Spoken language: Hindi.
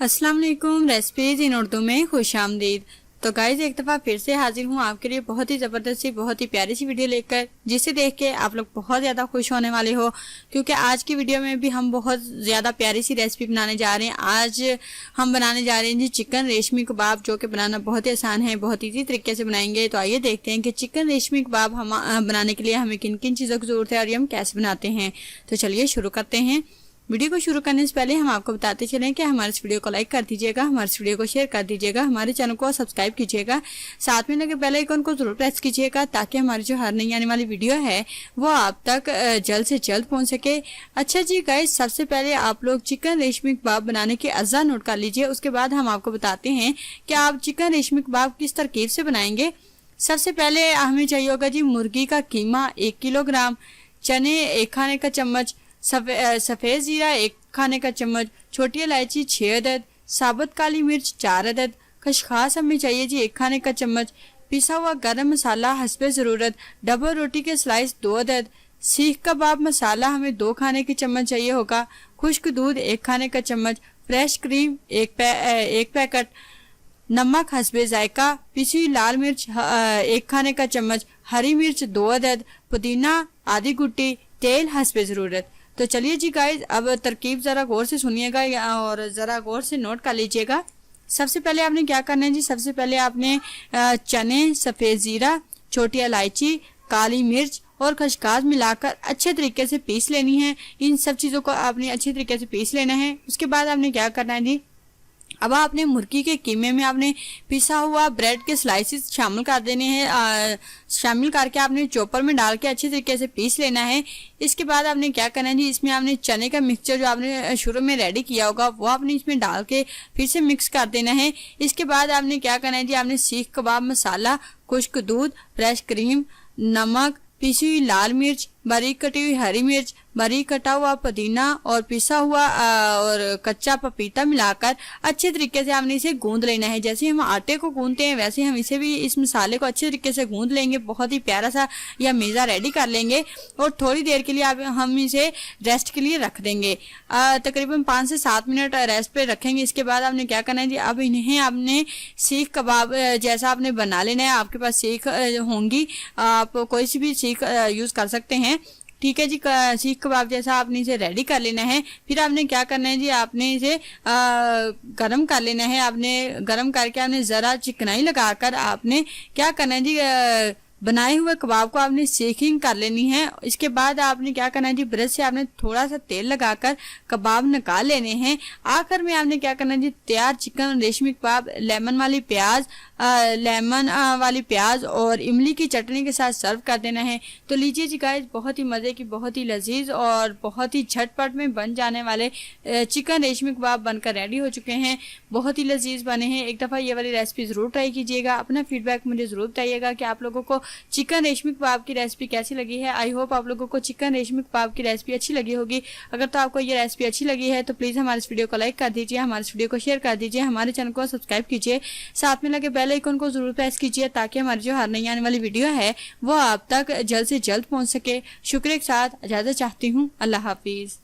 अस्सलाम वालेकुम। रेसिपीज इन उर्दू में खुश आमदीद। तो गाइज एक दफ़ा फिर से हाजिर हूँ आपके लिए बहुत ही ज़बरदस्त सी बहुत ही प्यारी सी वीडियो लेकर, जिसे देख के आप लोग बहुत ज़्यादा खुश होने वाले हो, क्योंकि आज की वीडियो में भी हम बहुत ज़्यादा प्यारी सी रेसिपी बनाने जा रहे हैं। आज हम बनाने जा रहे हैं जी चिकन रेशमी कबाब, जो कि बनाना बहुत ही आसान है, बहुत ईजी तरीके से बनाएंगे। तो आइए देखते हैं कि चिकन रेशमी कबाब हम बनाने के लिए हमें किन किन चीज़ों की ज़रूरत है और ये हम कैसे बनाते हैं। तो चलिए शुरू करते हैं। वीडियो को शुरू करने से पहले हम आपको बताते चलें कि हमारे इस वीडियो को लाइक कर दीजिएगा, हमारे इस वीडियो को शेयर कर दीजिएगा, हमारे चैनल को सब्सक्राइब कीजिएगा, साथ में लगे बेल आइकन को जरूर प्रेस कीजिएगा, ताकि हमारी जो हर नई आने वाली वीडियो है वो आप तक जल्द से जल्द पहुंच सके। अच्छा जी गाइस, सबसे पहले आप लोग चिकन रेशमी कबाब बनाने के अज्जा नोट कर लीजिए, उसके बाद हम आपको बताते हैं कि आप चिकन रेशमी कबाब किस तरकीब से बनाएंगे। सबसे पहले हमें चाहिए होगा जी मुर्गी का कीमा 1 किलोग्राम, चने 1 खाने का चम्मच, सफ़ेद ज़ीरा 1 खाने का चम्मच, छोटी इलायची 6 अदद, साबुत काली मिर्च 4 अदद, खसखस हमें चाहिए जी 1 खाने का चम्मच, पिसा हुआ गरम मसाला हस्बे ज़रूरत, डबल रोटी के स्लाइस 2 अदद, सीख कबाब मसाला हमें 2 खाने के चम्मच चाहिए होगा, खुश्क दूध 1 खाने का चम्मच, फ्रेश क्रीम 1 पैकेट, नमक हस्बे जायका, पिसी हुई लाल मिर्च 1 खाने का चम्मच, हरी मिर्च 2 अदद, पुदीना आधी गुट्टी, तेल हस्बे ज़रूरत। तो चलिए जी गाइज, अब तरकीब ज़रा गौर से सुनिएगा और ज़रा गौर से नोट कर लीजिएगा। सबसे पहले आपने क्या करना है जी, सबसे पहले आपने चने, सफ़ेद ज़ीरा, छोटी इलायची, काली मिर्च और खसखस मिलाकर अच्छे तरीके से पीस लेनी है। इन सब चीज़ों को आपने अच्छे तरीके से पीस लेना है। उसके बाद आपने क्या करना है जी, अब आपने मुर्गी के कीमे में आपने पिसा हुआ ब्रेड के स्लाइसेस शामिल कर देने हैं। शामिल करके आपने चॉपर में डाल के अच्छे तरीके से पीस लेना है। इसके बाद आपने क्या करना है जी, इसमें आपने चने का मिक्सचर जो आपने शुरू में रेडी किया होगा वो आपने इसमें डाल के फिर से मिक्स कर देना है। इसके बाद आपने क्या करना है जी, आपने सीख कबाब मसाला, खुश्क दूध, फ्रेश क्रीम, नमक, पिसी हुई लाल मिर्च, बारीक कटी हुई हरी मिर्च, बारीक कटा हुआ पुदीना और पिसा हुआ और कच्चा पपीता मिलाकर अच्छे तरीके से हमने इसे गूंद लेना है। जैसे हम आटे को गूंदते हैं वैसे हम इसे भी इस मसाले को अच्छे तरीके से गूंद लेंगे, बहुत ही प्यारा सा यह मेज़ा रेडी कर लेंगे और थोड़ी देर के लिए हम इसे रेस्ट के लिए रख देंगे। तकरीबन 5 से 7 मिनट रेस्ट पे रखेंगे। इसके बाद आपने क्या करना है जी, अब इन्हें आपने सीख कबाब जैसा आपने बना लेना है। आपके पास सीख होंगी, आप कोई सी भी सीख यूज़ कर सकते हैं, ठीक है जी। सीख कबाब जैसा आपने इसे रेडी कर लेना है। फिर आपने क्या करना है जी, आपने इसे गरम कर लेना है। आपने गरम करके आपने ज़रा चिकनाई लगाकर आपने क्या करना है जी, बनाए हुए कबाब को आपने सेकिंग कर लेनी है। इसके बाद आपने क्या करना है जी, ब्रश से आपने थोड़ा सा तेल लगाकर कबाब निकाल लेने हैं। आखिर में आपने क्या करना है जी, तैयार चिकन रेशमी कबाब लेमन वाली प्याज और इमली की चटनी के साथ सर्व कर देना है। तो लीजिए जी गाइस, बहुत ही मज़े की, बहुत ही लजीज और बहुत ही झटपट में बन जाने वाले चिकन रेशमी कबाब बनकर रेडी हो चुके हैं। बहुत ही लजीज बने हैं। एक दफ़ा ये वाली रेसिपी ज़रूर ट्राई कीजिएगा। अपना फीडबैक मुझे ज़रूर बताइएगा कि आप लोगों को चिकन रेशमी कबाब की रेसिपी कैसी लगी है। आई होप आप लोगों को चिकन रेशमी कबाब की रेसिपी अच्छी लगी होगी। अगर तो आपको ये रेसिपी अच्छी लगी है तो प्लीज़ हमारे इस वीडियो को लाइक कर दीजिए, हमारे इस वीडियो को शेयर कर दीजिए, हमारे चैनल को सब्सक्राइब कीजिए, साथ में लगे बेल आइकन को जरूर प्रेस कीजिए, ताकि हमारी जो हर नई आने वाली वीडियो है वो आप तक जल्द से जल्द पहुंच सके। शुक्रिया के साथ इजाज़त चाहती हूँ। अल्लाह हाफिज़।